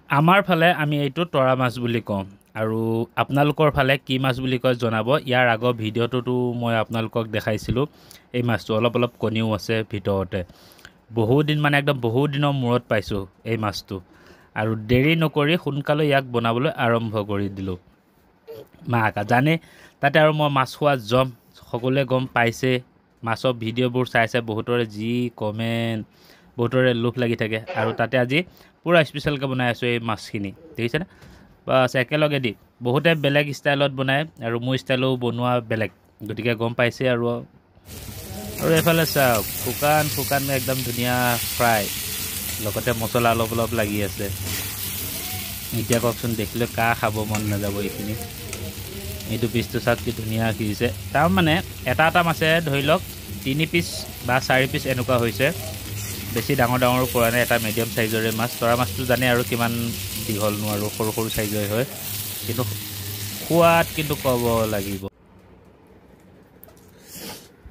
আমাৰ ফালে আমি এইটো তৰা মাছ বুলি কওঁ আৰু আপোনালোকৰ ফালে কি মাছ বুলি কয় জনাব। ইয়াৰ আগৰ ভিডিঅ'টোতো মই আপোনালোকক দেখাইছিলোঁ এই মাছটো অলপ কণীও আছে ভিতৰতে। বহুত দিন মানে একদম বহুত দিনৰ মূৰত পাইছোঁ এই মাছটো আৰু দেৰি নকৰি সোনকালে ইয়াক বনাবলৈ আৰম্ভ কৰি দিলোঁ। মাকা জানে তাতে আৰু মই মাছ খোৱা জম সকলোৱে গম পাইছে। মাছৰ ভিডিঅ'বোৰ চাইছে বহুতৰে যি কমেণ্ট, বহুতৰে লোভ লাগি থাকে আৰু তাতে আজি পূৰা স্পেচিয়েলকৈ বনাই আছোঁ এই মাছখিনি দেখিছেনে। বাছ একেলগে দি বহুতে বেলেগ ষ্টাইলত বনায় আৰু মোৰ ষ্টাইলো বনোৱা বেলেগ, গতিকে গম পাইছে। আৰু এইফালে চাওক শুকান একদম ধুনীয়া ফ্ৰাই, লগতে মছলা অলপ লাগি আছে। এতিয়া কওকচোন দেখিলে কাৰ খাব মন নাযাব এইখিনি। এইটো পিচটো চাওক কি ধুনীয়া সিজিছে। তাৰমানে এটা মাছে ধৰি লওক 3 পিচ বা 4 পিচ এনেকুৱা হৈছে, বেছি ডাঙৰো পৰা নাই। এটা মিডিয়াম চাইজৰে মাছ। তৰা মাছটো জানে আৰু কিমান দীঘলনো আৰু সৰু চাইজৰে হয়, কিন্তু সোৱাদ কিন্তু ক'ব লাগিব।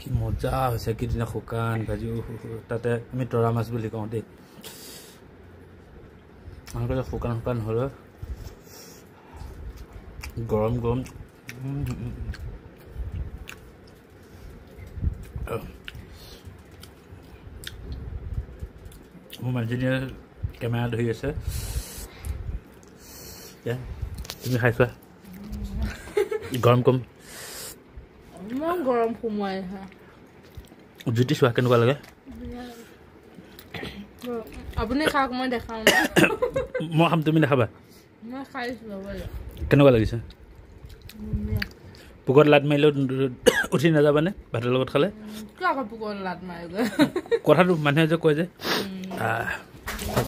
কি মজা হৈছে, কি ধুনীয়া শুকান ভাজি। তাতে আমি তৰা মাছ বুলি কওঁ দেই। শুকান হ'লে গৰম মোৰ মানুহজনীয়ে কেমেৰা ধৰি আছে। তুমি খাইছোৱা গৰম কম সোমাই জুতি চোৱা কেনেকুৱা লাগে। আপুনি খাওক, মই দেখাওঁ। মই খাম, তুমি নাখাবা। মই খাইছোঁ। কেনেকুৱা লাগিছে? পোকত লাট মাৰিলেও উঠি নাযাবানে ভাতৰ লগত খালে? কিয় আকৌ পোকত লাট মাৰিব? কথাটো মানুহে যে কয় যে